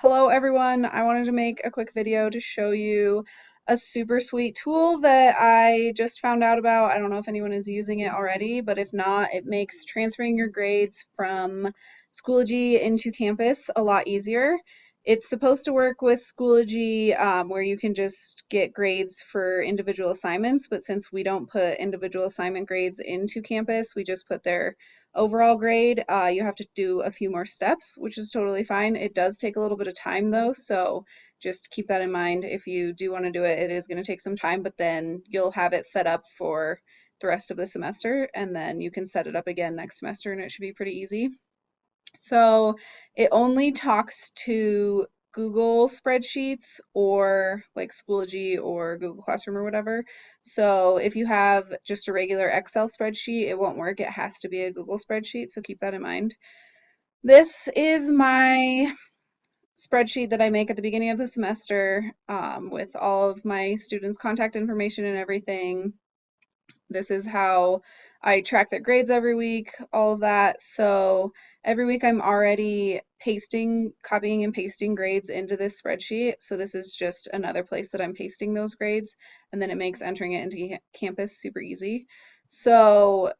Hello everyone, I wanted to make a quick video to show you a super sweet tool that I just found out about. I don't know if anyone is using it already, but if not, it makes transferring your grades from Schoology into Campus a lot easier. It's supposed to work with Schoology where you can just get grades for individual assignments, but since we don't put individual assignment grades into Campus, we just put their overall grade. You have to do a few more steps, which is totally fine. It does take a little bit of time though, so just keep that in mind. If you do want to do it, it is going to take some time, but then you'll have it set up for the rest of the semester, and then you can set it up again next semester, and it should be pretty easy. So it only talks to Google spreadsheets or like Schoology or Google Classroom or whatever. So if you have just a regular Excel spreadsheet, it won't work. It has to be a Google spreadsheet, so keep that in mind. This is my spreadsheet that I make at the beginning of the semester with all of my students' contact information and everything. This is how I track their grades every week, all of that. So every week I'm already copying and pasting grades into this spreadsheet. So this is just another place that I'm pasting those grades, and then it makes entering it into Campus super easy. So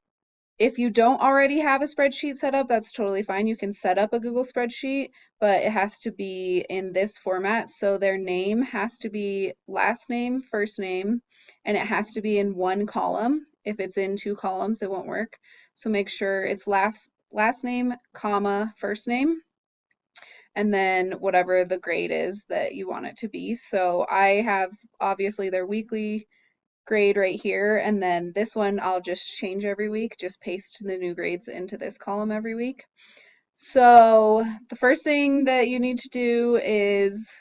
if you don't already have a spreadsheet set up, that's totally fine. You can set up a Google spreadsheet, but it has to be in this format. So their name has to be last name, first name, and it has to be in one column. If it's in two columns, it won't work. So make sure it's last name, comma, first name, and then whatever the grade is that you want it to be. So I have obviously their weekly grade right here, and then this one I'll just change every week, just paste the new grades into this column every week. So the first thing that you need to do is,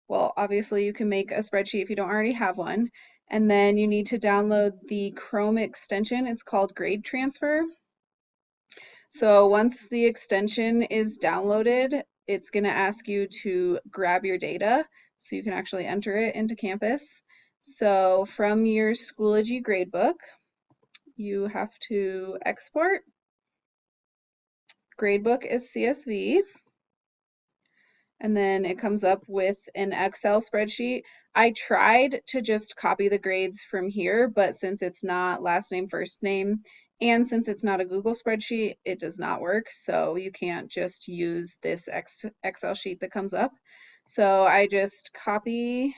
well, obviously you can make a spreadsheet if you don't already have one, and then you need to download the Chrome extension. It's called Grade Transfer. So once the extension is downloaded, it's going to ask you to grab your data so you can actually enter it into Campus. So from your Schoology gradebook, you have to export. Gradebook is CSV. And then it comes up with an Excel spreadsheet. I tried to just copy the grades from here, but since it's not last name, first name, and since it's not a Google spreadsheet, it does not work. So you can't just use this Excel sheet that comes up. So I just copy,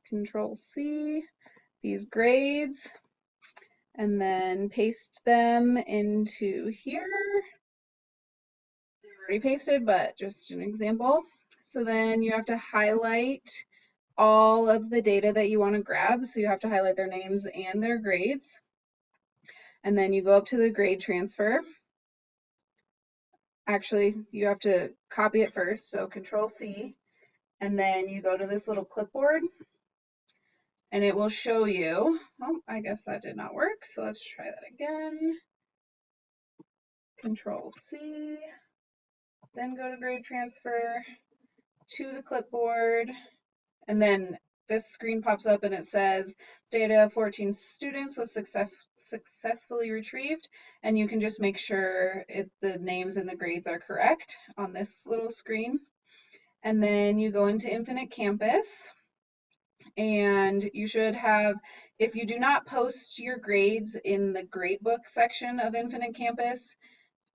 Control C, these grades, and then paste them into here. They're already pasted, but just an example. So then you have to highlight all of the data that you want to grab. So you have to highlight their names and their grades. And then you go up to the grade transfer. Actually, you have to copy it first, so Control C. And then you go to this little clipboard and it will show you, oh, I guess that did not work. So let's try that again. Control C, then go to grade transfer, to the clipboard, and then this screen pops up and it says data of 14 students was successfully retrieved, and you can just make sure the names and the grades are correct on this little screen. And then you go into Infinite Campus, and you should have, if you do not post your grades in the gradebook section of Infinite Campus,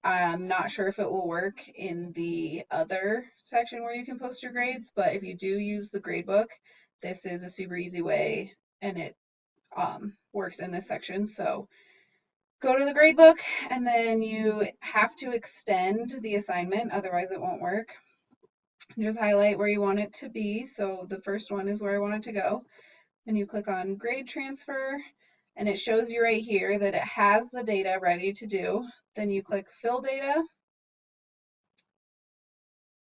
I'm not sure if it will work in the other section where you can post your grades, but if you do use the gradebook, this is a super easy way, and it works in this section. So go to the gradebook, and then you have to extend the assignment, otherwise it won't work. Just highlight where you want it to be. So the first one is where I want it to go. Then you click on grade transfer, and it shows you right here that it has the data ready to do. Then you click fill data,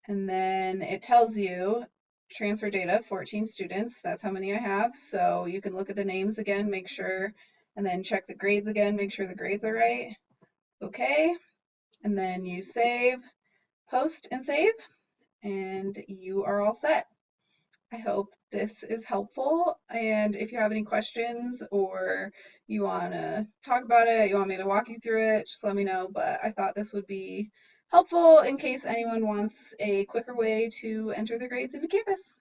and then it tells you transfer data, 14 students, that's how many I have. So you can look at the names again, make sure, and then check the grades again, make sure the grades are right. Okay, and then you save, post and save, and you are all set. I hope this is helpful, and if you have any questions or you want to talk about it, you want me to walk you through it, just let me know, but I thought this would be helpful in case anyone wants a quicker way to enter their grades into Canvas.